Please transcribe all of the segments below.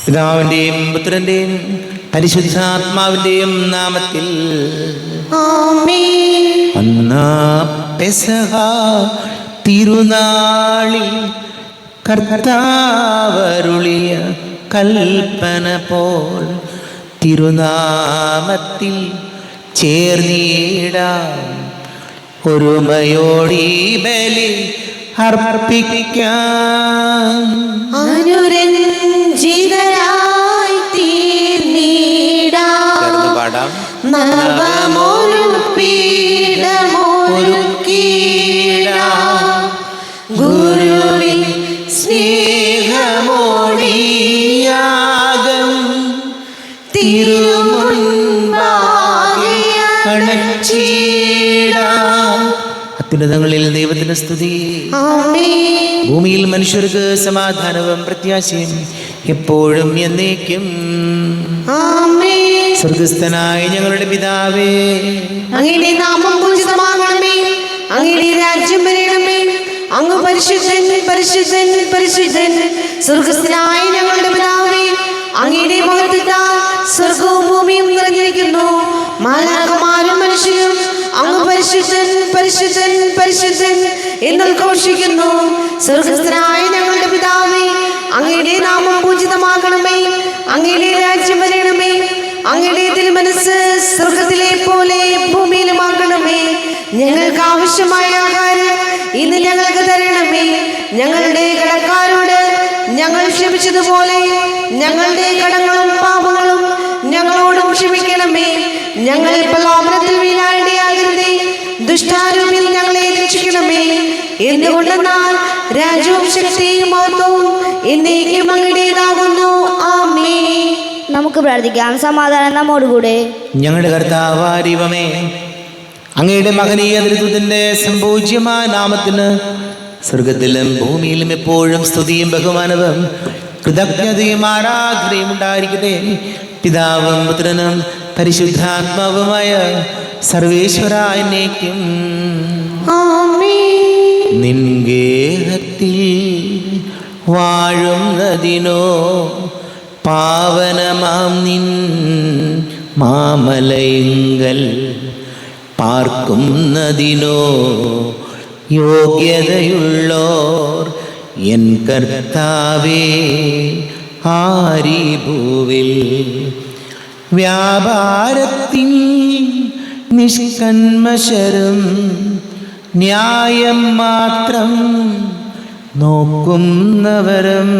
പിതാവിന്റെയും പുത്രന്റെയും പരിശുദ്ധാത്മാവിന്റെയും നാമത്തിൽ ആമേൻ. അന്നാ പെസഹ തിരുനാളിൽ കർത്താവരുളിയ കൽപ്പന പോൽ തിരുനാമത്തിൽ ചേർന്നിടാം. ഒരുമയോടി ബലി അർപ്പിക്കാം. അനുരഞ്ജിതരായി തീർന്നിടാം. പാടാം. നവമൊരു പീഠമൊരുക്കിടാം. ഗുരുവിൻ സ്നേഹമോടിയാകം തിരുമുൻപാകെ അണച്ചിടാം. അത്യുന്നതങ്ങളിൽ ദൈവത്തിന് സ്തുതി. ആമേൻ. ഭൂമിയിൽ മനുഷ്യർക്ക് സമാധാനവും പ്രത്യാശയും എപ്പോഴും എന്നേക്കും. ആമേൻ. സ്വർഗസ്ഥനായ ഞങ്ങളുടെ പിതാവേ, അങ്ങയുടെ നാമം പൂജിതമാകണമേ. അങ്ങയുടെ രാജ്യം വരണമേ. അങ്ങ് പരിശുദ്ധൻ പരിശുദ്ധൻ പരിശുദ്ധൻ. സ്വർഗസ്ഥനായ ഞങ്ങളുടെ പിതാവേ, അങ്ങയുടെ മഹത്വത്താൽ സ്വർഗവും ഭൂമിയും നിറഞ്ഞിരിക്കുന്നു. മാലാഖമാരും മനുഷ്യരും അങ്ങ് പരിശുദ്ധൻ പരിശുദ്ധൻ പരിശുദ്ധൻ എന്നുദ്ഘോഷിക്കുന്നു. സ്വർഗസ്ഥനായ ഞങ്ങളുടെ പിതാവേ, അങ്ങയുടെ നാമം പൂജിതമാകണമേ. അങ്ങയുടെ രാജ്യം വരണമേ. അങ്ങയുടെ തിരുമനസ്സ് സ്വർഗത്തിലെ പോലെ ഭൂമിയിലുമാകണമേ. ഞങ്ങൾക്ക് ആവശ്യമായ ആഹാരം ഇന്ന് ഞങ്ങൾക്ക് തരണമേ. ഞങ്ങളുടെ കടക്കാരോട് ഞങ്ങൾ ക്ഷമിച്ചതുപോലെ ഞങ്ങളുടെ കടങ്ങളും പാപങ്ങളും ഞങ്ങളോടും ക്ഷമിക്കണമേ. ഞങ്ങൾ പ്രലോഭനത്തിൽ വീഴാനിടയാകരുതേ. ദുഷ്ടാരൂപിൽ ഞങ്ങളെ രക്ഷിക്കണമേ. എന്തുകൊണ്ടെന്നാൽ രാജ്യവും ശക്തിയും മഹത്വവും എന്നേക്കും അങ്ങയുടേതാകുന്നു. ആമേൻ. നമുക്ക് പ്രാർത്ഥിക്കാം. സമാധാനം നമ്മോടുകൂടെ. ഞങ്ങളുടെ കർത്താവാരിവമേ, അങ്ങയുടെ മഹനീയ ദൃത്വത്തിന്റെ സംപൂജ്യമായ നാമത്തിന് സ്വർഗത്തിലും ഭൂമിയിലും എപ്പോഴും സ്തുതിയും ബഹുമാനവും കൃതജ്ഞതയും ആരാധനയും ഉണ്ടായിരിക്കട്ടെ. പിതാവും പുത്രനും പരിശുദ്ധാത്മാവുമായ സർവേശ്വരായ എന്നേക്കും. ആമേൻ. നിൻ ഗേഹത്തിൽ വാഴുന്നതിനോ പാവനമാം നിൻ മാമലയിങ്കൽ പാർക്കുന്നതിനോ യോഗ്യതയുള്ളോർ എൻ കർത്താവേ ആരീ ഭൂവിൽ. വ്യാപാരത്തിൻ നിഷ്കന്മശരും ന്യായം മാത്രം നോക്കുന്നവരും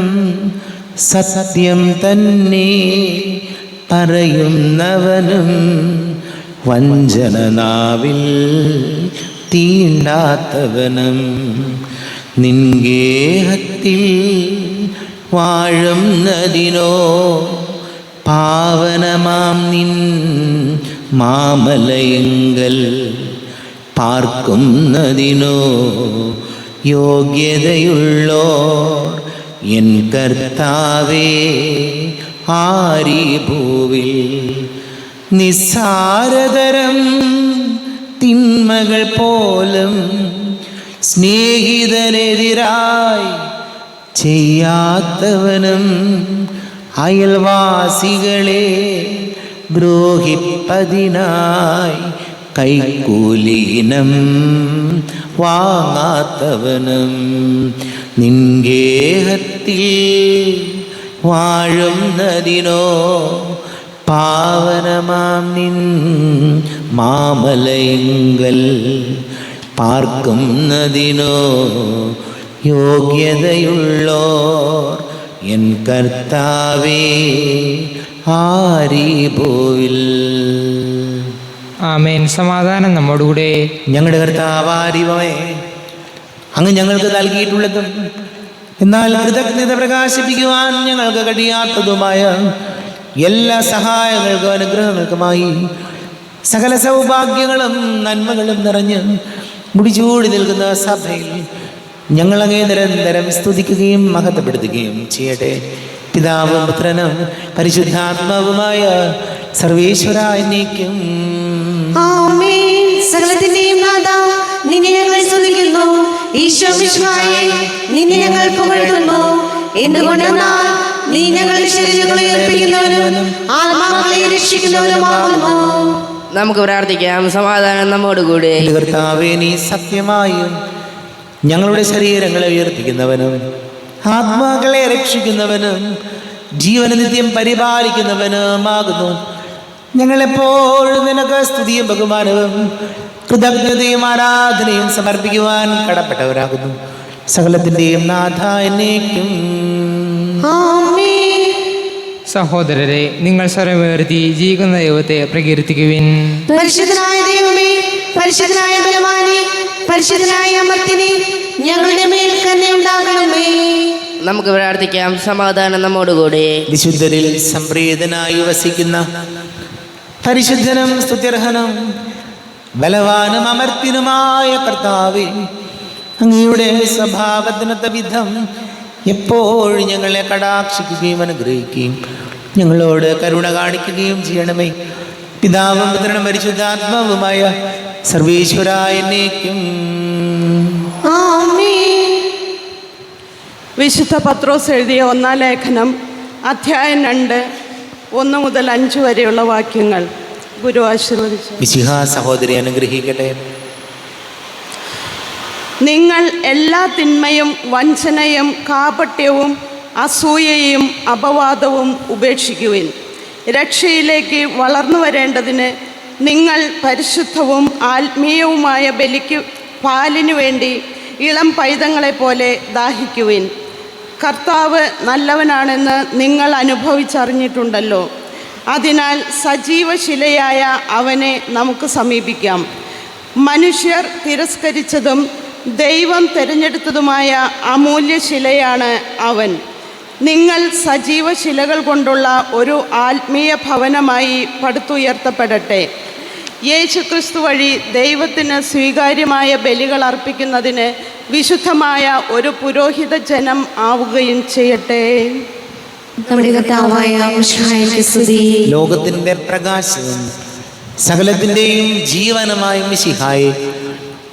സത്യം തന്നെ പറയുന്നവനും വഞ്ചന നാവിൽ തീണ്ടാത്തവനും നിൻ ഗേഹത്തിൽ വാഴുന്നതിനോ പാവനമാം നിൻ മാമലയങ്കൽ പാർക്കുന്നതിനോ യോഗ്യതയുള്ളോർ എൻ കർത്താവേ ആരീ ഭൂവിൽ. നിസ്സാരതരം തിന്മകൾ പോലും സ്നേഹിതനെതിരായി ചെയ്യാത്തവനും അയൽവാസികളെ ദ്രോഹിപ്പതിനായി കൈക്കൂലീനം വാങ്ങാത്തവനും നിൻ ഗേഹത്തിൽ വാഴുന്നതിനോ പാവനമാം നിൻ മാമലയിങ്കൽ പാർക്കുന്നതിനോ യോഗ്യതയുള്ളോർ എൻ കർത്താവേ ആരീ ഭൂവിൽ. ആമേൻ. സമാധാനം നമ്മോടുകൂടെ. ഞങ്ങളുടെ കർത്താവാരിവമേ, അങ്ങ് ഞങ്ങൾക്ക് നൽകിയിട്ടുള്ളതും എന്നാൽ കൃതജ്ഞത പ്രകാശിപ്പിക്കുവാൻ ഞങ്ങൾക്ക് കഴിയാത്തതുമായ എല്ലാ സഹായങ്ങൾക്കും അനുഗ്രഹങ്ങൾക്കുമായി സകല സൗഭാഗ്യങ്ങളും നന്മകളും നിറഞ്ഞ് മുടിചൂടി നിൽക്കുന്ന സഭയിൽ ഞങ്ങളങ്ങേ നിരന്തരം സ്തുതിക്കുകയും മഹത്വപ്പെടുത്തുകയും ചെയ്യട്ടെ. പിതാവും പുത്രനും പരിശുദ്ധാത്മാവുമായ സർവേശ്വരായ എന്നേക്കും. ആമേൻ. സകലത്തിന്റെയും നാഥാ, നിന്നെ ഞങ്ങൾ സ്തുതിക്കുന്നു. ഈശോ മിശിഹായേ, നിന്നെ ഞങ്ങൾ പുകഴ്ത്തുന്നു. എന്തുകൊണ്ടെന്നാൽ നീ ഞങ്ങളുടെ ശരീരങ്ങളെ ഉയർപ്പിക്കുന്നവനും ആത്മാക്കളെ രക്ഷിക്കുന്നവനുമാകുന്നു. നമുക്ക് പ്രാർത്ഥിക്കാം. സമാധാനം നമ്മോടുകൂടെ. കർത്താവേ, നീ സത്യമായും ഞങ്ങളുടെ ശരീരങ്ങളെ ഉയർപ്പിക്കുന്നവനും ആത്മാക്കളെ രക്ഷിക്കുന്നവനും ജീവന നിത്യം പരിപാലിക്കുന്നവനുമാകുന്നു. ഞങ്ങളെപ്പോഴും നിനക്ക് സ്തുതിയും ബഹുമാനവും കൃതജ്ഞതയും ആരാധനയും സമർപ്പിക്കുവാൻ കടപ്പെട്ടവരാകുന്നു. സകലത്തിൻ്റെയും നാഥ എന്നേക്കും. ആമേൻ. സഹോദരരെ, നിങ്ങൾ സ്വരമുയർത്തി ജീവിക്കുന്ന ദൈവത്തെ പ്രകീർത്തിക്കുവിൻ. പരിശുദ്ധനായ ദൈവമേ, പരിശുദ്ധനായ ബലവാനേ, പരിശുദ്ധനായ അമർത്തിനെ, ഞങ്ങളുടെ മേൽ തന്നെ ഉണ്ടാകണമേ. നമുക്ക് പ്രാർത്ഥിക്കാം. സമാധാനം നമ്മോടുകൂടെ. വിശുദ്ധരിൽ സംപ്രീതനായി വസിക്കുന്ന പരിശുദ്ധനും സ്തുത്യർഹനും ബലവാനും അമർത്തിനുമായ കർത്താവേ, അങ്ങയുടെ സ്വഭാവത്തിനൊത്ത വിധം എപ്പോഴും ഞങ്ങളെ കടാക്ഷിക്കുകയും അനുഗ്രഹിക്കുകയും ഞങ്ങളോട് കരുണ കാണിക്കുകയും ചെയ്യണമേ. പിതാവും പുത്രനും പരിശുദ്ധാത്മാവുമായ സർവേശ്വരായ എന്നേക്കും. ആമേൻ. വിശുദ്ധ പത്രോസ് എഴുതിയ 1-ാം ലേഖനം അധ്യായം 2 1 മുതൽ 5 വരെയുള്ള വാക്യങ്ങൾ ഗുരു ആശീർവദിച്ചു. മിശിഹ സഹോദരി അനുഗ്രഹിക്കട്ടെ. നിങ്ങൾ എല്ലാ തിന്മയും വഞ്ചനയും കാപട്യവും അസൂയയും അപവാദവും ഉപേക്ഷിക്കുവിൻ. രക്ഷയിലേക്ക് വളർന്നു വരേണ്ടതിന് നിങ്ങൾ പരിശുദ്ധവും ആത്മീയവുമായ പാലിനു വേണ്ടി ഇളം പൈതങ്ങളെപ്പോലെ ദാഹിക്കുവിൻ. കർത്താവ് നല്ലവനാണെന്ന് നിങ്ങൾ അനുഭവിച്ചറിഞ്ഞിട്ടുണ്ടല്ലോ. അതിനാൽ സജീവശിലയായ അവനെ നമുക്ക് സമീപിക്കാം. മനുഷ്യർ തിരസ്കരിച്ചതും ദൈവം തിരഞ്ഞെടുത്തതുമായ അമൂല്യശിലയാണ് അവൻ. നിങ്ങൾ സജീവ ശിലകൾ കൊണ്ടുള്ള ഒരു ആത്മീയ ഭവനമായി പടുത്തുയർത്തപ്പെടട്ടെ. യേശുക്രിസ്തു വഴി ദൈവത്തിന് സ്വീകാര്യമായ ബലികൾ അർപ്പിക്കുന്നതിന് വിശുദ്ധമായ ഒരു പുരോഹിത ജനം ആവുകയും ചെയ്യട്ടെ. നമ്മുടെ കർത്താവായ മിശിഹായ്ക്ക് സ്തുതി. ലോകത്തിന്റെ പ്രകാശവും സകലത്തിൻ്റെയും ജീവനുമായ മിശിഹായെ,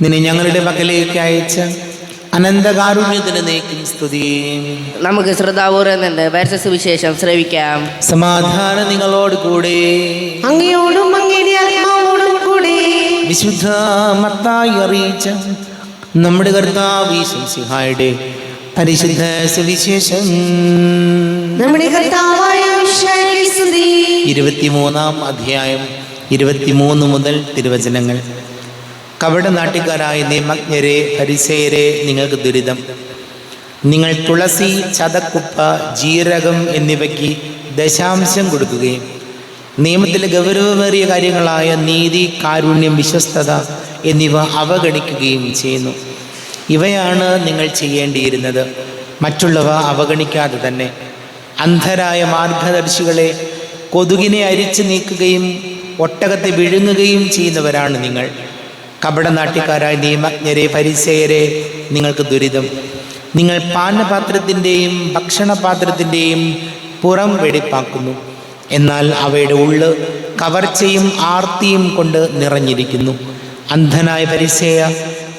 നിന്നെ ഞങ്ങളുടെ പക്കലേക്ക് അയച്ച അനന്തകാരുണ്യത്തിന് നീക്കും സ്തുതി. നമുക്ക് ശ്രദ്ധാപൂർവ്വം നിന്ന് പരസ്യസുവിശേഷം ശ്രവിക്കാം. സമാധാനം നിങ്ങളോട് കൂടെ. അങ്ങയോടും അങ്ങയുടെ ആത്മാവോടും കൂടെ. വിശുദ്ധ മത്തായി അറിയിച്ച നമ്മുടെ കർത്താവ് മിശിഹായുടെ പരിശുദ്ധ സുവിശേഷം. നമ്മുടെ കർത്താവായ മിശിഹായ്ക്ക് സ്തുതി. 23-ാം അധ്യായം 23 മുതൽ തിരുവചനങ്ങൾ. കപടനാട്ടിക്കാരായ നിയമജ്ഞരെ, ഫരിസേയരെ, നിങ്ങൾക്ക് ദുരിതം. നിങ്ങൾ തുളസി, ചതക്കുപ്പ, ജീരകം എന്നിവയ്ക്ക് ദശാംശം കൊടുക്കുകയും നിയമത്തിലെ ഗൗരവമേറിയ കാര്യങ്ങളായ നീതി, കാരുണ്യം, വിശ്വസ്തത എന്നിവ അവഗണിക്കുകയും ചെയ്യുന്നു. ഇവയാണ് നിങ്ങൾ ചെയ്യേണ്ടിയിരുന്നത്. മറ്റുള്ളവ അവഗണിക്കാതെ തന്നെ. അന്ധരായ മാർഗദർശികളെ, കൊതുകിനെ അരിച്ചു നീക്കുകയും ഒട്ടകത്തെ വിഴുങ്ങുകയും ചെയ്യുന്നവരാണ് നിങ്ങൾ. കപടനാട്യക്കാരായ നിയമജ്ഞരെ, ഫരിസേയരെ, നിങ്ങൾക്ക് ദുരിതം. നിങ്ങൾ പാനപാത്രത്തിൻ്റെയും ഭക്ഷണപാത്രത്തിൻ്റെയും പുറം വെടിപ്പാക്കുന്നു, എന്നാൽ അവയുടെ ഉള്ള് കവർച്ചയും ആർത്തിയും കൊണ്ട് നിറഞ്ഞിരിക്കുന്നു. അന്ധനായ ഫരിസേയ,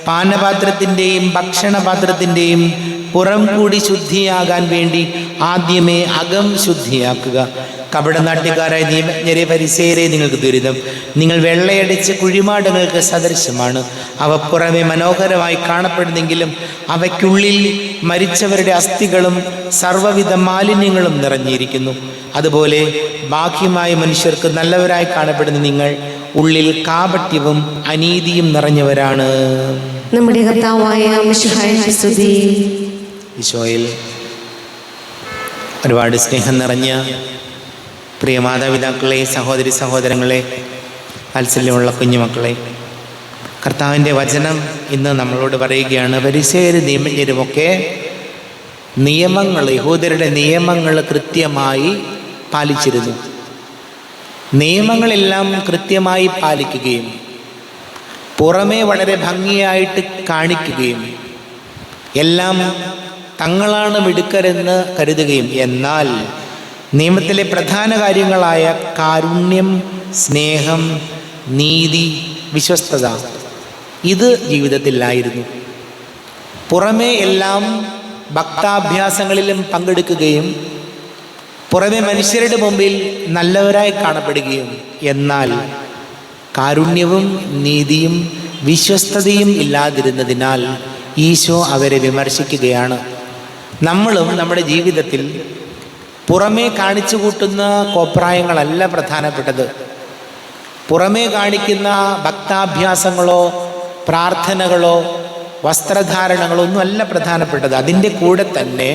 പാനപാത്രത്തിൻ്റെയും ഭക്ഷണപാത്രത്തിൻ്റെയും പുറം കൂടി ശുദ്ധിയാകാൻ വേണ്ടി ആദ്യമേ അകം ശുദ്ധിയാക്കുക. കപടനാട്യക്കാരായ നിയമജ്ഞരെ, ഫരിസേയരെ, നിങ്ങൾക്ക് ദുരിതം. നിങ്ങൾ വെള്ളയടിച്ച കുഴിമാടങ്ങൾക്ക് സദൃശമാണ്. അവ പുറമെ മനോഹരമായി കാണപ്പെടുന്നെങ്കിലും അവയ്ക്കുള്ളിൽ മരിച്ചവരുടെ അസ്ഥികളും സർവ്വവിധ മാലിന്യങ്ങളും നിറഞ്ഞിരിക്കുന്നു. അതുപോലെ ബാഹ്യമായ മനുഷ്യർക്ക് നല്ലവരായി കാണപ്പെടുന്ന നിങ്ങൾ ഉള്ളിൽ കാപട്യവും അനീതിയും നിറഞ്ഞവരാണ്. നമ്മുടെ കർത്താവായ മിശിഹായ്ക്ക് സ്തുതി. ഈശോയിൽ ഒരുപാട് സ്നേഹം നിറഞ്ഞ പ്രിയ മാതാപിതാക്കളെ, സഹോദരി സഹോദരങ്ങളെ, വാത്സല്യമുള്ള കുഞ്ഞുമക്കളെ, കർത്താവിൻ്റെ വചനം ഇന്ന് നമ്മളോട് പറയുകയാണ്. ഫരിസേയരും നിയമജ്ഞരുമൊക്കെ നിയമങ്ങൾ, യഹൂദരുടെ നിയമങ്ങൾ കൃത്യമായി പാലിച്ചിരുന്നു. നിയമങ്ങളെല്ലാം കൃത്യമായി പാലിക്കുകയും പുറമേ വളരെ ഭംഗിയായിട്ട് കാണിക്കുകയും എല്ലാം തങ്ങളാണ് മിടുക്കരെന്ന് കരുതുകയും, എന്നാൽ നിയമത്തിലെ പ്രധാന കാര്യങ്ങളായ കാരുണ്യം, സ്നേഹം, നീതി, വിശ്വസ്തത ഇത് ജീവിതത്തിലായിരുന്നു. പുറമേ എല്ലാം ഭക്താഭ്യാസങ്ങളിലും പങ്കെടുക്കുകയും പുറമെ മനുഷ്യരുടെ മുമ്പിൽ നല്ലവരായി കാണപ്പെടുകയും എന്നാൽ കാരുണ്യവും നീതിയും വിശ്വസ്തതയും ഇല്ലാതിരുന്നതിനാൽ ഈശോ അവരെ വിമർശിക്കുകയാണ്. നമ്മളും നമ്മുടെ ജീവിതത്തിൽ പുറമേ കാണിച്ചു കൂട്ടുന്ന കോപ്രായങ്ങളല്ല പ്രധാനപ്പെട്ടത്. പുറമേ കാണിക്കുന്ന ഭക്താഭ്യാസങ്ങളോ പ്രാർത്ഥനകളോ വസ്ത്രധാരണങ്ങളോ ഒന്നുമല്ല പ്രധാനപ്പെട്ടത്. അതിൻ്റെ കൂടെ തന്നെ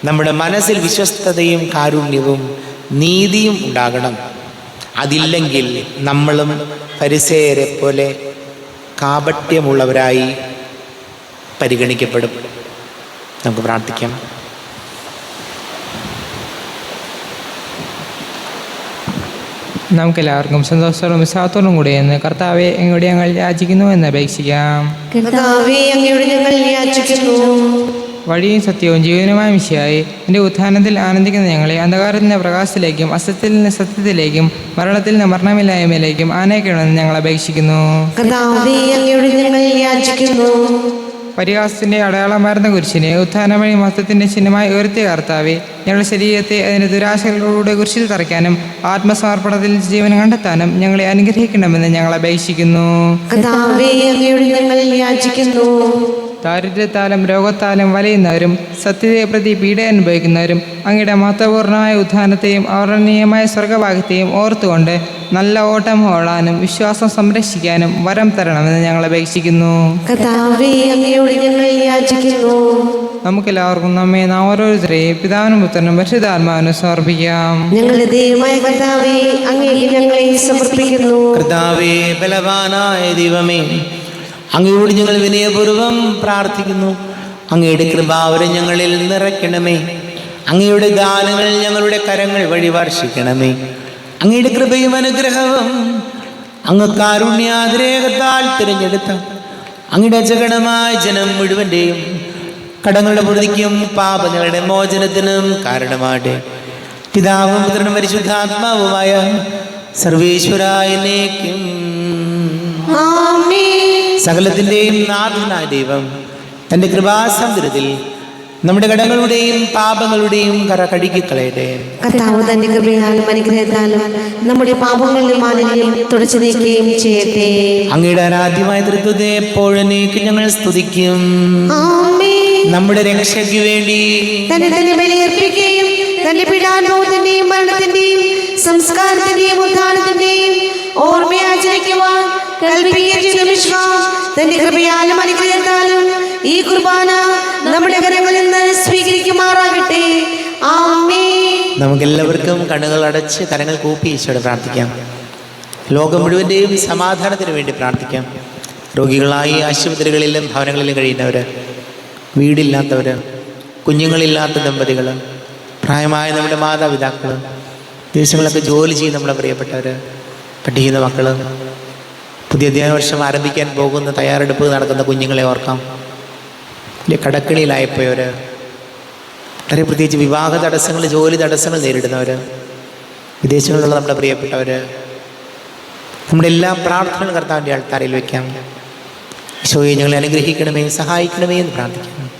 നമ്മുടെ മനസ്സിൽ വിശ്വസ്തതയും കാരുണ്യവും നീതിയും ഉണ്ടാകണം. അതില്ലെങ്കിൽ നമ്മളും ഫരിസേയരെ പോലെ കാപട്യമുള്ളവരായി പരിഗണിക്കപ്പെടും. നമുക്ക് പ്രാർത്ഥിക്കാം. നമുക്കെല്ലാവർക്കും സന്തോഷത്തോടും വിശ്വാസത്തോടും കൂടെ എന്ന് കർത്താവെ എങ്ങോട്ട് ഞങ്ങൾ യാചിക്കുന്നു എന്ന് അപേക്ഷിക്കാം. കർത്താവേ, അങ്ങയോട് ഞങ്ങൾ യാചിക്കുന്നു. വഴിയും സത്യവും ജീവനുമായ മിശിഹായി എൻ്റെ ഉത്ഥാനത്തിൽ ആനന്ദിക്കുന്ന ഞങ്ങളെ അന്ധകാരത്തിൽ നിന്ന് പ്രകാശത്തിലേക്കും അസത്യത്തിൽ നിന്ന് സത്യത്തിലേക്കും മരണത്തിൽ നിന്ന് മരണമില്ലായ്മയിലേക്കും ആനയിക്കണമെന്ന് ഞങ്ങൾ അപേക്ഷിക്കുന്നു. കർത്താവേ, അങ്ങയോട് ഞങ്ങൾ യാചിക്കുന്നു. പരിഹാസത്തിൻ്റെ അടയാളമായിരുന്ന കുരിശിനെ ഉത്ഥാനം വഴി മഹത്വത്തിൻ്റെ ചിഹ്നമായി ഉയർത്തിയ കർത്താവെ, ഞങ്ങളുടെ ശരീരത്തെ അതിൻ്റെ ദുരാശകളിലൂടെ കുരിശിൽ തറയ്ക്കാനും ആത്മസമർപ്പണത്തിൽ ജീവൻ കണ്ടെത്താനും ഞങ്ങളെ അനുഗ്രഹിക്കണമെന്ന് ഞങ്ങൾ അപേക്ഷിക്കുന്നു. കർത്താവേ, അങ്ങയോട് ഞങ്ങൾ യാചിക്കുന്നു. ദാരിദ്ര്യത്താലും രോഗത്താലും വലയുന്നവരും സത്യതയെ പ്രതി പീഡ അനുഭവിക്കുന്നവരും അങ്ങയുടെ മഹത്വപൂർണ്ണമായ ഉത്ഥാനത്തെയും അവർണ്ണീയമായ സ്വർഗഭാഗ്യത്തെയും ഓർത്തുകൊണ്ട് നല്ല ഓട്ടം ഓടാനും വിശ്വാസം സംരക്ഷിക്കാനും വരം തരണമെന്ന് ഞങ്ങൾ അപേക്ഷിക്കുന്നു. കർത്താവേ, അങ്ങയോട് ഞങ്ങൾ യാചിക്കുന്നു. നമുക്കെല്ലാവർക്കും നമ്മെ നാം ഓരോരുത്തരെയും പിതാവിനും പുത്രനും പരിശുദ്ധാത്മാവിനും സമർപ്പിക്കാം. ഞങ്ങളുടെ ദൈവമായ കർത്താവേ, അങ്ങേക്ക് ഞങ്ങളെ സമർപ്പിക്കുന്നു. കർത്താവേ, ബലവാനായ ദൈവമേ, അങ്ങയോട് ഞങ്ങൾ വിനയപൂർവ്വം പ്രാർത്ഥിക്കുന്നു. അങ്ങയുടെ കൃപാവരം ഞങ്ങളിൽ നിറയ്ക്കണമേ. അങ്ങയുടെ ദാനങ്ങൾ ഞങ്ങളുടെ കരങ്ങൾ വഴി വർഷിക്കണമേ. അങ്ങയുടെ കൃപയും അനുഗ്രഹവും അങ്ങ് കാരുണ്യാതിരേകത്താൽ തിരഞ്ഞെടുത്ത അങ്ങയുടെ അജഗണമായ ജനം മുഴുവൻ്റെയും കടങ്ങളുടെ പൂർത്തിക്കും പാപങ്ങളുടെ മോചനത്തിനും കാരണമാട്ടെ. പിതാവും പുത്രനും പരിശുദ്ധാത്മാവുമായ സർവേശ്വരായ എന്നേക്കും ആമേൻ. സകലത്തിൻ്റെയും നാഥനായ ദൈവം തൻ്റെ കൃപാസമുദ്രത്തിൽ നമ്മുടെ കടങ്ങളുടെയും പാപങ്ങളുടെയും കറ കഴുകിക്കളയട്ടെ. കർത്താവ് തന്റെ കൃപയാലും അനുഗ്രഹത്താലും നമ്മുടെ പാപങ്ങളുടെ മാലിന്യം തുടച്ചു നീക്കുകയും ചെയ്യട്ടെ. അങ്ങയുടെ ആരാധ്യമായ തൃത്വത്തെ എപ്പോഴും ഞങ്ങൾ സ്തുതിക്കും. ആമേൻ. നമ്മുടെ രക്ഷയ്ക്ക് വേണ്ടി തന്നെ ബലിയർപ്പിക്കുകയും തന്റെ പീഡാനുഭവത്തിന്റെയും മരണത്തിന്റെയും സംസ്കാരത്തിന്റെയും ഉദ്ധാനത്തിന്റെയും ഓർമ്മയാചരിക്കുവാൻ കൽപ്പിക്കുകയും ചെയ്ത മിശിഹാ തന്റെ കൃപയാലും അനുഗ്രഹത്താലും ഈ കുർബാന നമ്മുടെ കരങ്ങളിൽ നിന്ന് സ്വീകരിക്കുമാറാകട്ടെ. ആമേൻ. നമുക്കെല്ലാവർക്കും കണ്ണുകൾ അടച്ച് കരങ്ങൾ കൂപ്പി ഈശോയോട് പ്രാർത്ഥിക്കാം. ലോകം മുഴുവൻ്റെയും സമാധാനത്തിന് വേണ്ടി പ്രാർത്ഥിക്കാം. രോഗികളായി ആശുപത്രികളിലും ഭവനങ്ങളിലും കഴിയുന്നവർ, വീടില്ലാത്തവർ, കുഞ്ഞുങ്ങളില്ലാത്ത ദമ്പതികൾ, പ്രായമായ നമ്മുടെ മാതാപിതാക്കൾ, ദിവസങ്ങളൊക്കെ ജോലി ചെയ്യുന്ന നമ്മുടെ പ്രിയപ്പെട്ടവർ, പഠിക്കുന്ന മക്കൾ, പുതിയ അധ്യയന വർഷം ആരംഭിക്കാൻ പോകുന്ന തയ്യാറെടുപ്പ് നടക്കുന്ന കുഞ്ഞുങ്ങളെ ഓർക്കാം. വലിയ കടക്കിണിയിലായിപ്പോയവർ, വളരെ പ്രത്യേകിച്ച് വിവാഹ തടസ്സങ്ങൾ, ജോലി തടസ്സങ്ങൾ നേരിടുന്നവർ, വിദേശങ്ങളിലുള്ള നമ്മുടെ പ്രിയപ്പെട്ടവർ, നമ്മുടെ എല്ലാ പ്രാർത്ഥനകളും കർത്താവിൻ്റെ ആൾത്താരയിൽ വയ്ക്കാം. ഈശോയെ ഞങ്ങളെ അനുഗ്രഹിക്കണമേ, സഹായിക്കണമേ എന്ന് പ്രാർത്ഥിക്കണം.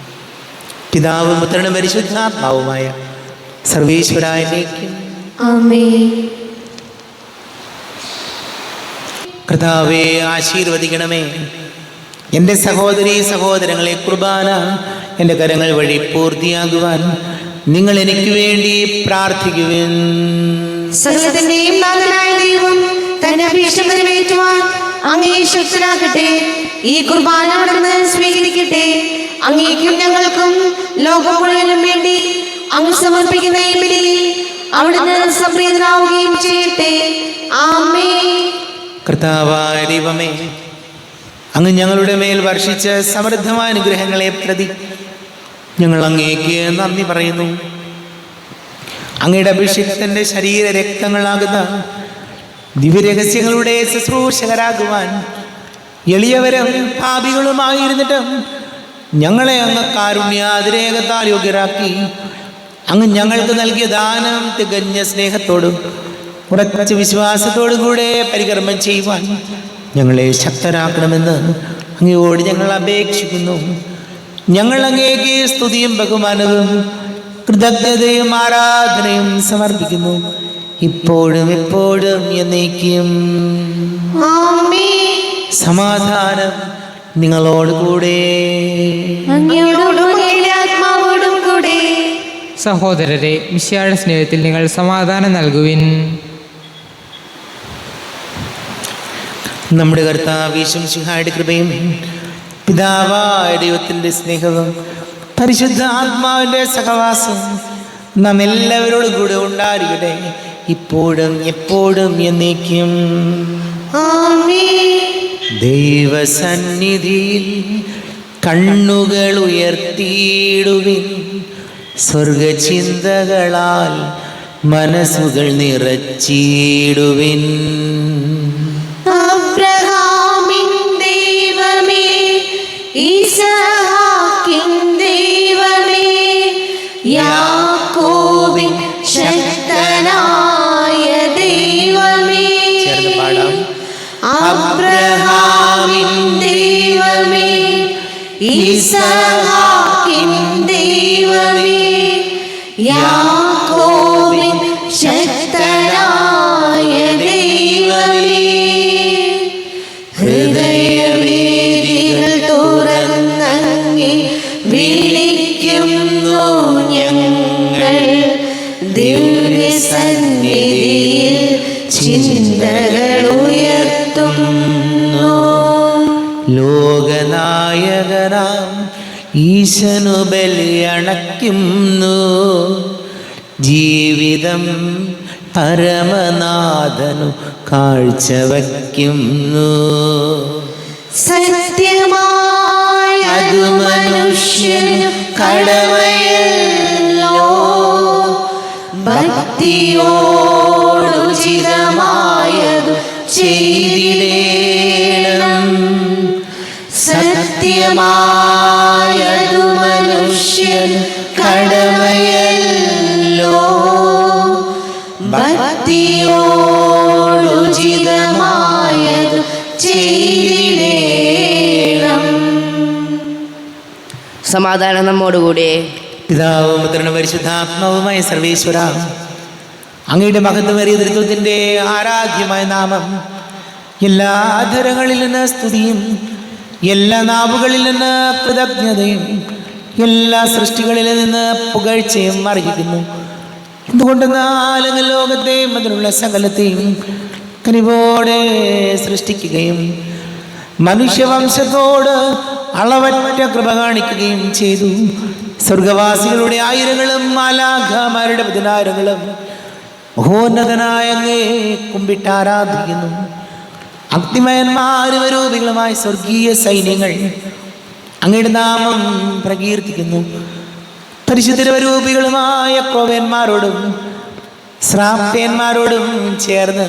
പിതാവും പുത്രനും പരിശുദ്ധാത്മാവുമായ സർവേശ്വരായനേക്കും ആമേൻ. കർത്താവേ, ആശീർവദിക്കണമേ. എൻ്റെ സഹോദരീ സഹോദരങ്ങളെ, കുർബാന എൻ്റെ കരങ്ങൾ വഴി പൂർത്തിയാകുവാൻ നിങ്ങൾ എനിക്ക് വേണ്ടി പ്രാർത്ഥിക്കുവിൻ. സകലത്തിന്റെയും നാഥനായ ദൈവം തന്റെ അപേക്ഷ നിറവേറ്റുവാൻ അങ്ങേ ശക്തനാകട്ടെ. ഈ കുർബാന അവിടുന്ന് സ്വീകരിക്കട്ടെ. അങ്ങേക്കും ഞങ്ങൾക്കും ലോകം മുഴുവനും വേണ്ടി അങ്ങ് സമർപ്പിക്കുന്ന ഈ ബലിയിൽ അവിടുന്ന് സംപ്രീതനാവുകയും ചെയ്യട്ടെ. ആമേൻ. കർത്താവായ ദൈവമേ, അങ്ങ് ഞങ്ങളുടെ മേൽ വർഷിച്ച സമൃദ്ധമായ അനുഗ്രഹങ്ങളെ പ്രതി ഞങ്ങൾ അങ്ങേക്ക് നന്ദി പറയുന്നു. അങ്ങയുടെ അഭിഷിക്തന്റെ ശരീര രക്തങ്ങളാകുന്ന ദിവ്യരഹസ്യങ്ങളുടെ ശുശ്രൂഷകരാകുവാൻ എളിയവരും പാപികളുമായിരുന്നിട്ടും ഞങ്ങളെ അങ്ങ് കാരുണ്യാതിരേകത്താൽ യോഗ്യരാക്കി. അങ്ങ് ഞങ്ങൾക്ക് നൽകിയ ദാനം തികഞ്ഞ സ്നേഹത്തോടും ഉറച്ച വിശ്വാസത്തോടും കൂടെ പരികർമ്മം ചെയ്യുവാൻ ഞങ്ങളെ ശക്തരാക്കണമെന്ന് അങ്ങയോട് ഞങ്ങൾ അപേക്ഷിക്കുന്നു. ഞങ്ങൾ അങ്ങേക്ക് സ്തുതിയും ബഹുമാനവും കൃതജ്ഞതയും ആരാധനയും സമർപ്പിക്കുന്നു, ഇപ്പോഴും എപ്പോഴും എന്നേക്കും. സമാധാനം നിങ്ങളോട് കൂടെ. ആത്മാവോടും കൂടെ. സഹോദരരെ, മിശിഹായുടെ സ്നേഹത്തിൽ നിങ്ങൾ സമാധാനം നൽകുവിൻ. നമ്മുടെ കർത്താവ് യേശു മിശിഹായുടെ കൃപയും പിതാവായ ദൈവത്തിൻ്റെ സ്നേഹവും പരിശുദ്ധ ആത്മാവിൻ്റെ സഹവാസം നാം എല്ലാവരോടും കൂടെ ഉണ്ടായിരിക്കട്ടെ, ഇപ്പോഴും എപ്പോഴും എന്നേക്കും. ദൈവസന്നിധിയിൽ കണ്ണുകൾ ഉയർത്തിയിടുവിൻ, സ്വർഗചിന്തകളാൽ മനസ്സുകൾ നിറച്ചിടുവിൻ. അബ്രഹാമിൻ ദൈവമേ, ഈസഹാക്കിൻ ദൈവമേ, യാക്കോബിൻ ശക്തനായ ദൈവമേ. ചേർന്ന് പാടാം. അബ്രഹാമിൻ ദൈവമേ, ഈസഹാക്കിൻ ദൈവമേ, യാക്കോബിൻ ശക്തനായ ദൈവമേ. ഹൃദയവേദികൾ തുറന്നങ്ങി വിളിക്കുന്നു ഞങ്ങൾ, ദിവ്യസന്നിധിയിൽ ചിന്തകൾ ഉയർത്തുന്നു. ലോകനായകനാം ഈശനു ബലിയണയ്ക്കുന്നു, ജീവിതം പരമനാഥനു കാഴ്ചവയ്ക്കുന്നു. സത്യമായ അത് മനുഷ്യനു കടമയല്ലോ, ഭക്തിയോടുചിതമായതു ചെയ്തിടേണം. സത്യമായതു മനുഷ്യനു കടമയല്ലോ, ഭക്തിയോടുചിതമായതു ചെയ്തിടേണം. സമാധാനം നമ്മോടുകൂടെ. പിതാവും പുത്രനും പരിശുദ്ധാത്മാവുമായ സർവേശ്വര, അങ്ങയുടെ മഹത്വമേറിയ തൃത്വത്തിൻ്റെ ആരാധ്യമായ നാമം എല്ലാ അധരങ്ങളിൽ നിന്ന് സ്തുതിയും എല്ലാ നാവുകളിൽ നിന്ന് കൃതജ്ഞതയും എല്ലാ സൃഷ്ടികളിൽ നിന്ന് പുകഴ്ചയും അർഹിക്കുന്നു. എന്തുകൊണ്ടെന്നാൽ അങ്ങ് ലോകത്തെയും അതിലുള്ള സകലത്തെയും കനിവോടെ സൃഷ്ടിക്കുകയും മനുഷ്യവംശത്തോട് അളവറ്റ കൃപ കാണിക്കുകയും ചെയ്തു. സ്വർഗവാസികളുടെ ആയിരങ്ങളും മാലാഖമാരുടെ പതിനായിരങ്ങളും മഹോന്നതനായ അങ്ങേ കുമ്പിട്ട് ആരാധിക്കുന്നു. അഗ്നിമയന്മാരും രൂപികളുമായ സ്വർഗീയ സൈന്യങ്ങൾ അങ്ങയുടെ നാമം പ്രകീർത്തിക്കുന്നു. പരിശുദ്ധരൂപികളുമായ ക്രോവന്മാരോടും ശ്രാപ്യന്മാരോടും ചേർന്ന്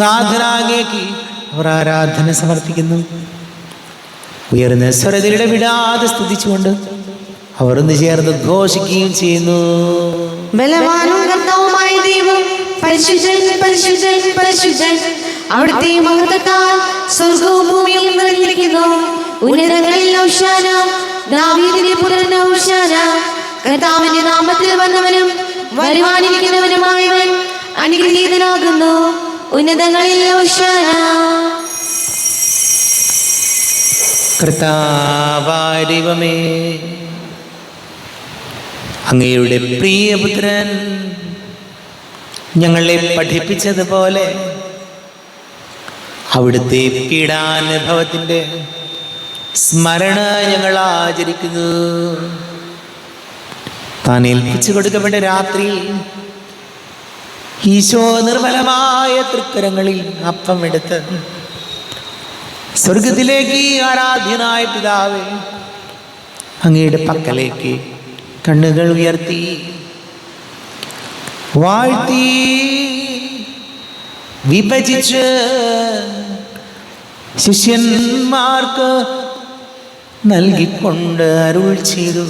നാഥനാകേക്ക് അവർ ആരാധന സമർപ്പിക്കുന്നു. ഉയർന്ന സ്വരതയുടെ വിടാതെ സ്തുതിച്ചുകൊണ്ട് അവർ ഒന്ന് ചേർന്ന് ഘോഷിക്കുകയും ചെയ്യുന്നു. ബലവാനും കർത്താവുമായ ദൈവം പരിശുദ്ധൻ പരിശുദ്ധൻ പരിശുദ്ധൻ, അവിടുത്തെ മഹത്വത്താൽ സ്വർഗവും ഭൂമിയും നിറഞ്ഞിരിക്കുന്നു. ഉന്നതങ്ങളിൽ ഹോശാന, ദാവീദിന്റെ പുത്രൻ ഹോശാന. കർത്താവിന്റെ നാമത്തിൽ വന്നവനും വരുവാനിരിക്കുന്നവനുമായവൻ അനുഗ്രഹീതനാകുന്നു. ഉന്നതങ്ങളിൽ ഹോശാന. കർത്താവായ ദൈവമേ, അങ്ങയുടെ പ്രിയപുത്രൻ ഞങ്ങളെ പഠിപ്പിച്ചതുപോലെ അവിടുത്തെ പീഡാനുഭവത്തിൻ്റെ സ്മരണ ഞങ്ങൾ ആചരിക്കുന്നു. താൻ ഏൽപ്പിച്ചു കൊടുക്കപ്പെട്ട രാത്രി ഈശോ നിർമ്മലമായ തൃക്കരങ്ങളിൽ അപ്പമെടുത്ത് സ്വർഗത്തിലേക്ക് ആരാധ്യനായ പിതാവേ അങ്ങയുടെ പക്കലേക്ക് കണ്ണുകൾ ഉയർത്തി വാഴ്ത്തി വിഭജിച്ച് ശിഷ്യന്മാർക്ക് നൽകിക്കൊണ്ട് അരുൾ ചെയ്തു.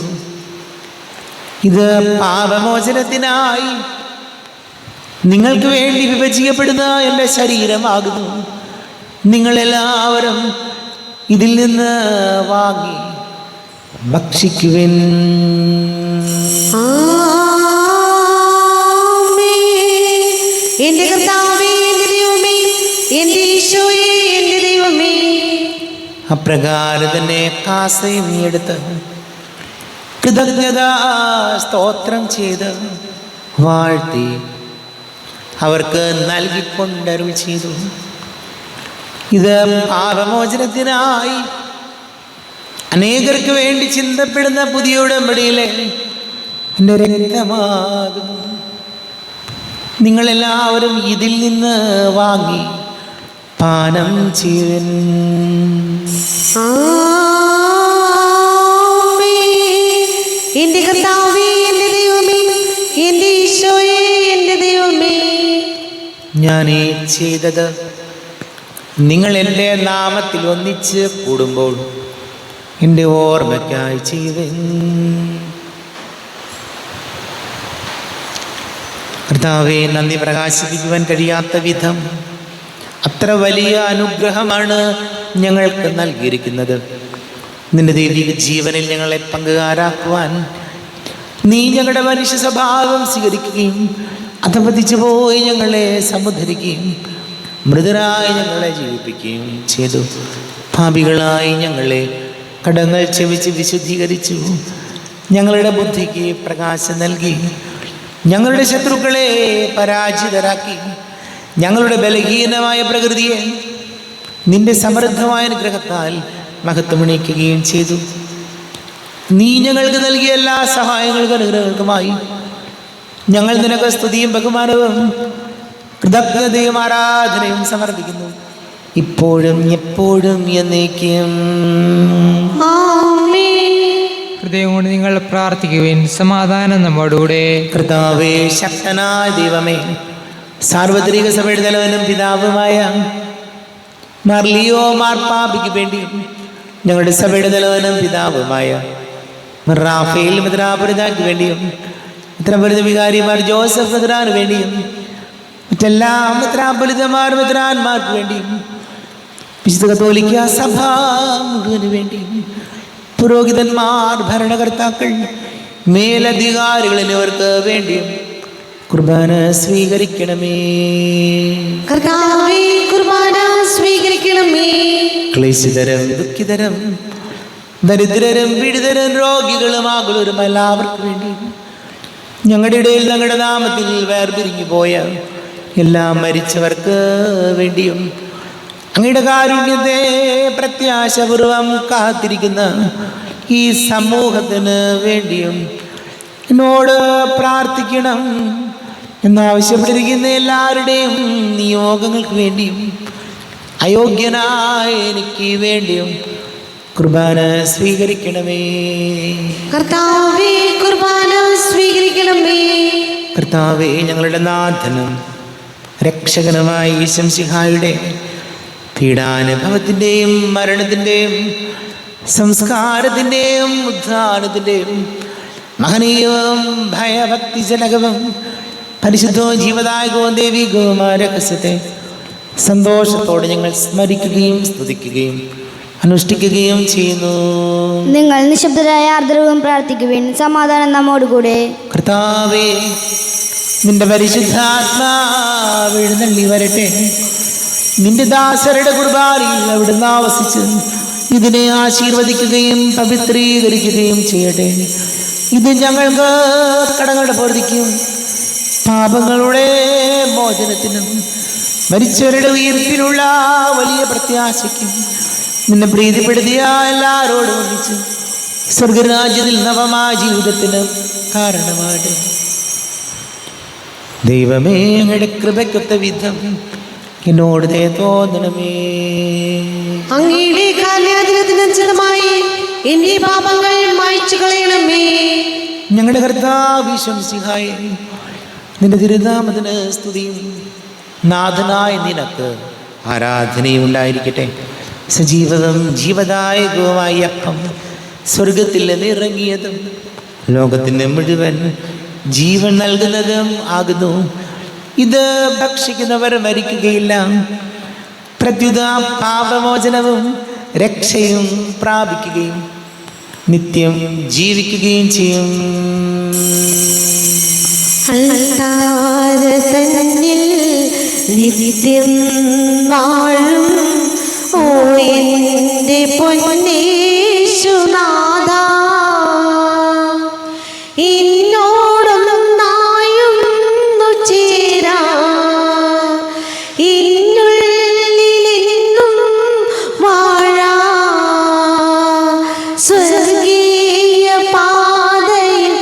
ഇത് പാപമോചനത്തിനായി നിങ്ങൾക്ക് വേണ്ടി വിഭജിക്കപ്പെടുന്ന എൻ്റെ ശരീരമാകുന്നു. നിങ്ങളെല്ലാവരും ഇതിൽ നിന്ന് വാങ്ങി ഭക്ഷിക്കുവിൻ. അപ്രകാരം തന്നെ കാസയും നീ എടുത്ത് കൃതജ്ഞതാ സ്തോത്രം ചെയ്ത് വാഴ്ത്തി അവർക്ക് നൽകിക്കൊണ്ടരുൾ ചെയ്തു. ഇത് പാപമോചനത്തിനായി അനേകർക്ക് വേണ്ടി ചിന്തപ്പെടുന്ന പുതിയ ഉടമ്പടിയിലെ എൻ്റെ രക്തമാകുന്നു. നിങ്ങളെല്ലാവരും ഇതിൽ നിന്ന് വാങ്ങി പാനം ചെയ്യുവിൻ. എന്റെ കർത്താവേ, എന്റെ ദൈവമേ, എന്റെ ഈശോയേ, എന്റെ ദൈവമേ, ഞാൻ ഈ ചെയ്തത് നിങ്ങൾ എൻ്റെ നാമത്തിൽ ഒന്നിച്ച് കൂടുമ്പോൾ എൻ്റെ ഓർമ്മയ്ക്കായി ചെയ്യുവിൻ. കർത്താവേ, നന്ദി പ്രകാശിപ്പിക്കുവാൻ കഴിയാത്ത വിധം അത്ര വലിയ അനുഗ്രഹമാണ് ഞങ്ങൾക്ക് നൽകിയിരിക്കുന്നത്. നിന്റെ ദൈവിക ജീവനിൽ ഞങ്ങളെ പങ്കുകാരാക്കുവാൻ നീ ഞങ്ങളുടെ മനുഷ്യ സ്വഭാവം സ്വീകരിക്കുകയും അധപതിച്ചു പോയി ഞങ്ങളെ സമുദ്ധരിക്കുകയും മൃതരായി ഞങ്ങളെ ജീവിപ്പിക്കുകയും ചെയ്തു. പാപികളായി ഞങ്ങളെ കടങ്ങൾ ക്ഷമിച്ച് വിശുദ്ധീകരിച്ചു. ഞങ്ങളുടെ ബുദ്ധിക്ക് പ്രകാശം നൽകി. ഞങ്ങളുടെ ശത്രുക്കളെ പരാജിതരാക്കി. ഞങ്ങളുടെ ബലഹീനമായ പ്രകൃതിയെ നിന്റെ സമൃദ്ധമായ അനുഗ്രഹത്താൽ മഹത്വമണിയിക്കുകയും ചെയ്തു. നീ ഞങ്ങൾക്ക് നൽകിയ എല്ലാ സഹായങ്ങൾക്കും അനുഗ്രഹങ്ങൾക്കുമായി ഞങ്ങൾ നിനക്ക് സ്തുതിയും ബഹുമാനവും കൃതജ്ഞതയും ആരാധനയും സമർപ്പിക്കുന്നു, ഇപ്പോഴും എപ്പോഴും എന്നേക്കും. ഹൃദയം കൊണ്ട് നിങ്ങൾ പ്രാർത്ഥിക്കുവിൻ. സമാധാനം നമ്മോടുകൂടെ. കർത്താവേ, ശക്തനായ ദൈവമേ, സാർവത്രിക സഭയുടെ തലവനും പിതാവുമായ മാർലിയോ മാർപ്പാപ്പയ്ക്ക് വേണ്ടിയും ഞങ്ങളുടെ സഭയുടെ തലവനും പിതാവുമായ റാഫേൽ മെത്രാപൊലീത്തായ്ക്ക് വേണ്ടിയും മെത്രാപൊലീത്ത വികാരിമാർ ജോസഫ് മെത്രാന് വേണ്ടിയും മറ്റെല്ലാ മെത്രാന്മാർക്ക് വേണ്ടിയും വിശുദ്ധ കത്തോലിക്ക സഭ മുഴുവന് വേണ്ടിയും പുരോഹിതന്മാർ, ഭരണകർത്താക്കൾ, മേലധികാരികൾ എന്നിവർക്ക് വേണ്ടിയും കുർബാന സ്വീകരിക്കണമേ. കർത്താവേ, കുർബാന സ്വീകരിക്കണമേ. ക്ലേശിതരും ദുഃഖിതരും ദരിദ്രരും പീഡിതരും രോഗികളും ആകുലരും എല്ലാവർക്കും വേണ്ടിയും ഞങ്ങളുടെ ഇടയിൽ ഞങ്ങളുടെ നാമത്തിൽ വേർപിരിഞ്ഞു പോയ എല്ലാ മരിച്ചവർക്ക് വേണ്ടിയും അങ്ങയുടെ കാരുണ്യത്തെ പ്രത്യാശപൂർവം കാത്തിരിക്കുന്ന ഈ സമൂഹത്തിന് വേണ്ടിയും എന്നോട് പ്രാർത്ഥിക്കണം എന്നാവശ്യപ്പെട്ടിരിക്കുന്ന എല്ലാവരുടെയും നിയോഗങ്ങൾക്ക് വേണ്ടിയും അയോഗ്യനായ എനിക്ക് വേണ്ടിയും കുർബാന സ്വീകരിക്കണമേ. കർത്താവേ, കുർബാന സ്വീകരിക്കണമേ. കർത്താവേ, ഞങ്ങളുടെ നാഥനും രക്ഷകനുമായ ഈശംസിഹായുടെ പീഡാനുഭവത്തിൻ്റെയും മരണത്തിൻ്റെയും സംസ്കാരത്തിൻ്റെയും ഉദ്ധാനത്തിൻ്റെയും മഹനീയവും ഭയഭക്തിജനകവും പരിശുദ്ധവും ജീവദായകവും ദൈവികവുമായ രഹസ്യത്തെ സന്തോഷത്തോടെ ഞങ്ങൾ സ്മരിക്കുകയും സ്തുതിക്കുകയും അനുഷ്ഠിക്കുകയും ചെയ്യുന്നു. നിങ്ങൾ നിശബ്ദരായ ആർദ്രവും പ്രാർത്ഥിക്കുവിൻ. സമാധാനം നമ്മോടുകൂടെ. കർത്താവേ, നിന്റെ പരിശുദ്ധാത്മാവ് എഴുന്നള്ളി വരട്ടെ. നിന്റെ ദാസരുടെ കുർബാനയിൽ അവിടുന്ന് ആവസിച്ച് ഇതിനെ ആശീർവദിക്കുകയും പവിത്രീകരിക്കുകയും ചെയ്യട്ടെ. ഇത് ഞങ്ങൾക്ക് കടങ്ങളുടെ പൊറുതിക്കും പാപങ്ങളുടെ മോചനത്തിനും മരിച്ചവരുടെ ഉയർപ്പിനുള്ള വലിയ പ്രത്യാശയ്ക്കും നിന്നെ പ്രീതിപ്പെടുത്തിയ എല്ലാവരോടും ഒന്നിച്ച് സ്വർഗരാജ്യത്തിൽ നവമായ ജീവിതത്തിന് കാരണമായിട്ട് ദൈവമേ, അങ്ങയുടെ കൃപയ്ക്കൊത്ത വിധം എന്നോട് ദയ തോന്നണമേ. അങ്ങയുടെ കാലയാതനത്തിനനുസൃതമായി എന്റെ പാപങ്ങൾ മായ്ച്ചു കളയണമേ. ഞങ്ങളുടെ കർത്താവ് ഈശോമിശിഹായേ, നിന്റെ തിരുനാമത്തിന് സ്തുതിയും നാഥനായ നിനക്ക് ആരാധനയും ഉണ്ടായിരിക്കട്ടെ. സജീവവും ജീവദായകവുമായ അപ്പം സ്വർഗത്തിൽ നിന്ന് ഇറങ്ങിയതും ലോകത്തിന് മുഴുവൻ ജീവൻ നൽകുന്നതും ആകുന്നു. ഇത് ഭക്ഷിക്കുന്നവർ മരിക്കുകയില്ല, പ്രത്യുത പാപമോചനവും രക്ഷയും പ്രാപിക്കുകയും നിത്യം ജീവിക്കുകയും ചെയ്യും. തന്നിൽ നിത്യം വാഴും ഓ എൻ്റെ പൊന്നേശുനാഥ ഇന്നോടൊന്നായൊന്നു ചേരാ ഇന്നുള്ളിലെന്നും വാഴാ സ്വർഗീയ പാതയിൽ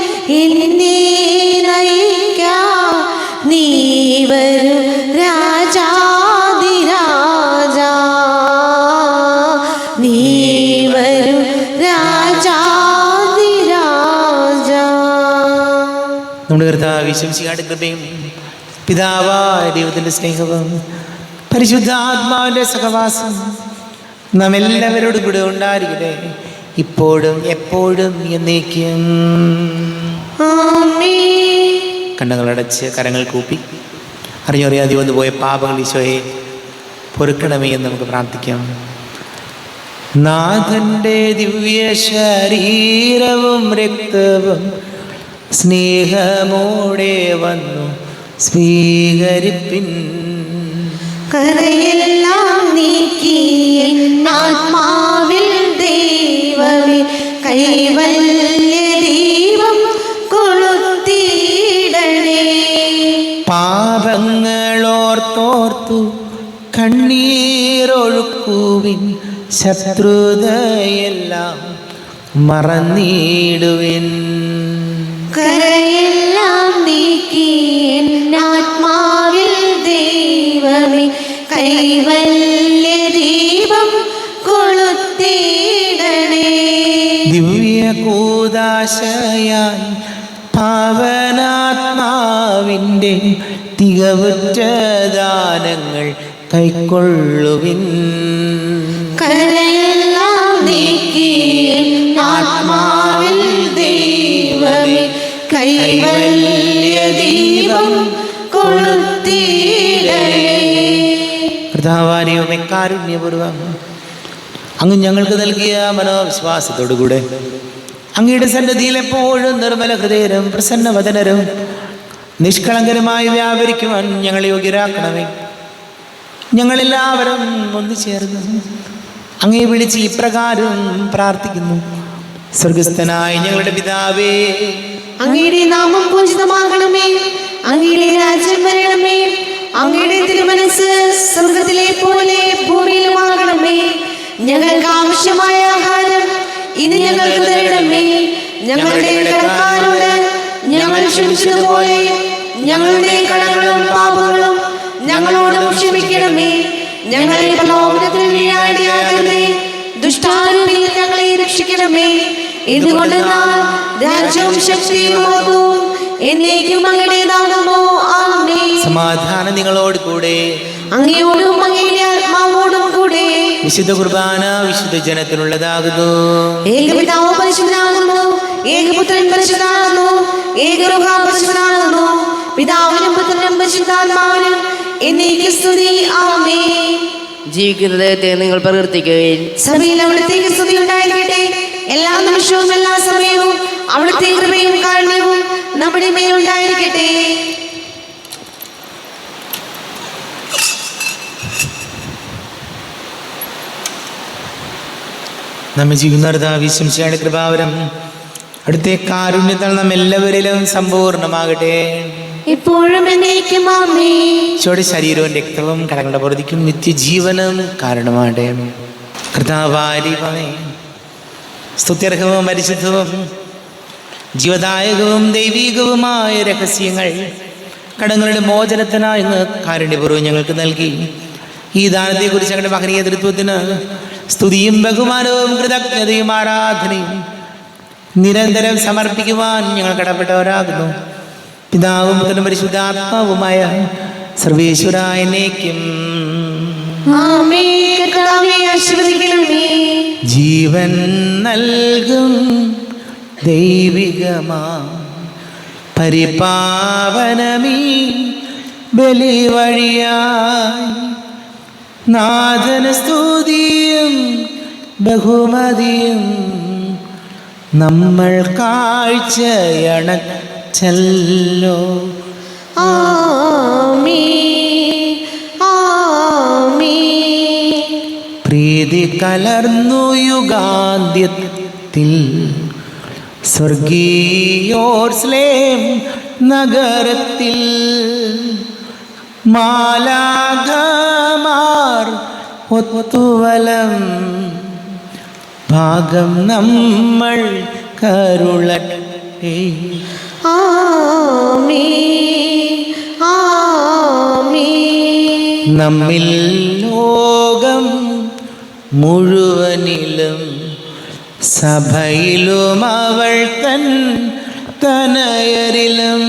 എന്നെ നയിക്കാം നീ വരൂ രാജാധിരാജാ നീ വരൂ രാജാധിരാജാ. നമ്മുടെ കർത്താവ് വിശ്വസിക്കാട് കൃപയും പിതാവായ ദൈവത്തിൻ്റെ സ്നേഹവും പരിശുദ്ധാത്മാവിൻ്റെ സഹവാസം നാം എല്ലാവരോടും കൂടെ ഉണ്ടായിരിക്കട്ടെ, ഇപ്പോഴും എപ്പോഴും എന്നേക്കും. ആമേൻ. കണ്ണുകളടച്ച് കരങ്ങൾ കൂപ്പി അറിഞ്ഞറിയാതെ വന്നു പോയ പാപങ്ങൾ ഈശോയെ പൊറുക്കണമേ എന്ന് നമുക്ക് പ്രാർത്ഥിക്കാം. നാഥൻ്റെ ദിവ്യ ശരീരവും രക്തവും സ്നേഹമോടെ വന്നു സ്വീകരിപ്പിൻ. കരയെല്ലാം നീക്കി ആത്മാവിൽ ദൈവമേ കൈവല്യ ദീപം കൊളുത്തിയിടണേ. പാപങ്ങളോർത്തോർത്തു കണ്ണീരൊഴുക്കുവിൻ, ശത്രുതയെല്ലാം മറന്നിടുവിൻ. കരയെല്ലാം നീക്കി ആത്മാവിൽ ദൈവമേ കൈവല്യ ദീപം കൊളുത്തിയിടണേ. ദിവ്യ കൂദാശയായി പാവനാത്മാവിൻ്റെ തികവുറ്റ ദാനങ്ങൾ കൈക്കൊള്ളുവിൻ. കരയെല്ലാം നീക്കി ആത്മാവിൽ ദൈവമേ കൈവല്യ ദീപം കൊളുത്തിയിടണേ. കർത്താവാനിയുമേ കാരുണ്യപൂർവം അങ്ങ് ഞങ്ങൾക്ക് നൽകിയ മനോവിശ്വാസത്തോടുകൂടെ അങ്ങയുടെ സന്നിധിയിൽ എപ്പോഴും നിർമ്മല ഹൃദയരും പ്രസന്നവദനരും നിഷ്കളങ്കരമായി വ്യാപരിക്കുവാൻ ഞങ്ങളെ യോഗ്യരാക്കണമേ. ഞങ്ങളെല്ലാവരും ഒന്നു ചേർന്ന് അങ്ങയെ വിളിച്ച് ഇപ്രകാരം പ്രാർത്ഥിക്കുന്നു. സ്വർഗസ്ഥനായ ഞങ്ങളുടെ പിതാവേ, അങ്ങയുടെ നാമം പൂജിതമാകണമേ, അങ്ങയുടെ രാജ്യം വരണമേ, അങ്ങയുടെ തിരുമനസ് സ്വർഗത്തിലെ പോലെ ഭൂമിയിലുമാകണമേ. ഞങ്ങൾക്ക് ആവശ്യമായ ആഹാരം ഇന്ന് ഞങ്ങൾക്ക് തരണമേ. ഞങ്ങളുടെ കടക്കാരോട് ഞങ്ങൾ ക്ഷമിച്ചതുപോലെ ഞങ്ങളുടെ കടങ്ങളും പാപങ്ങളും ഞങ്ങളോട് ക്ഷമിക്കണമേ. ഞങ്ങളെ പ്രലോഭനത്തിൽ വീഴാടിയാകരുതേ, ദുഷ്ടാരൂപിയിൽ ഞങ്ങളെ രക്ഷിക്കണമേ. ഇതുകൊണ്ട് രാജ്യവും ശക്തിയും മഹത്വവും എന്നേക്കും അങ്ങയുടേതാകുന്നു. ആമേൻ. സമാധാനം നിങ്ങളോട് കൂടെ, അങ്ങയോടും അങ്ങയുടെ ആത്മാവോടും കൂടെ. വിശുദ്ധ കുർബാന വിശുദ്ധ ജനത്തിനുള്ളതാകുന്നു. ഏകപിതാവ് പരിശുദ്ധനാകുന്നു, ഏകപുത്രൻ പരിശുദ്ധനാകുന്നു, ഏകരൂഹ പരിശുദ്ധനാകുന്നു. പിതാവിനും പുത്രനും പരിശുദ്ധാത്മാവിനും എന്നേക്കും സ്തുതി. ആമേൻ. ജീവിക്കുന്ന ദൈവത്തെ നിങ്ങൾ പ്രകീർത്തിക്കുകയും സഭയിൽ അവിടുത്തേക്ക് സ്തുതി ഉണ്ടായിരിക്കട്ടെ. എല്ലാ നിമിഷവും എല്ലാ സമയവും അവിടുത്തെ കൃപയും കാരുണ്യവും നമ്മുടെ മേലുണ്ടായിരിക്കട്ടെ. നമ്മെ ജീവിക്കുന്ന വിശ്വസിയുടെ കൃപാവരം അടുത്ത കാരുണ്യത്താൽ നാം എല്ലാവരിലും സമ്പൂർണ്ണമാകട്ടെ. ഇപ്പോഴും എന്നേക്കും ആമേൻ. ഈശോയുടെ ശരീരവും രക്തവും കടങ്ങളുടെ പൊറുതിക്കും നിത്യജീവനും കാരണമാകട്ടെ. കർത്താവാരിവമേ, സ്തുത്യർഹവും പരിശുദ്ധവും ജീവദായകവും ദൈവീകവുമായ രഹസ്യങ്ങൾ കടങ്ങളുടെ മോചനത്തിനായി ഇന്ന് കാരുണ്യപൂർവ്വം ഞങ്ങൾക്ക് നൽകി. ഈ ദാനത്തെക്കുറിച്ച് ഞങ്ങളുടെ മഹനീയ തൃത്വത്തിന് സ്തുതിയും ബഹുമാനവും കൃതജ്ഞതയും ആരാധനയും നിരന്തരം സമർപ്പിക്കുവാൻ ഞങ്ങൾ കടപ്പെട്ടവരാകുന്നു. പിതാവും പുത്രനും പരിശുദ്ധാത്മാവുമായ സർവേശ്വരായ എന്നേക്കും ആമേൻ. കർത്താവേ, ആശീർവദിക്കണമേ. ജീവൻ നൽകും ദൈവികമാ പരിപാവനമീ ബലി വഴിയായി നാഥന സ്തുതിയും ബഹുമതിയും നമ്മൾ കാഴ്ചയണച്ചല്ലോ. ആമേൻ. ആമേൻ. പ്രിയ ഭീതി കലർന്നു യുഗാന്ത്യത്തിൽ സ്വർഗീയോർസ്ലേം നഗരത്തിൽ മാലാഖമാർ ഒത്തുവലം ഭാഗം നമ്മൾ കരുളട്ടെ. ആമീൻ ആമീൻ. നമ്മിൽ ലോകം മുഴുവനിലും സഭയിലും അവൾ തൻ തനയരിലും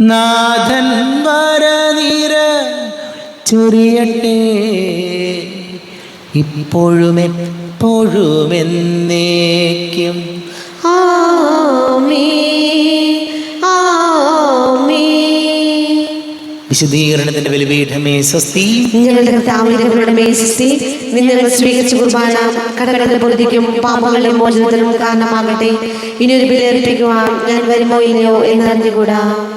നാഥൻ വരനിര ചൊരിയട്ടെ ഇപ്പോഴും എപ്പോഴും എന്നേക്കും. ആമീൻ ആമീൻ. വിശുദ്ധീകരണത്തിന്റെ ബലിപീഠമേ സ്വസ്തി. ഞങ്ങളുടെ കർത്താവിന്റെ മേസ്തി നിങ്ങൾ സ്വീകരിച്ച കുർബാന കടകളുടെ പൊറുതിക്കും പാപങ്ങളുടെ മോചനത്തിനും കാരണമാകട്ടെ. ഇനിയൊരു ബലി അർപ്പിക്കുവാൻ ഞാൻ വരുമോ ഇല്ലയോ എന്ന് അറിഞ്ഞുകൂടാ.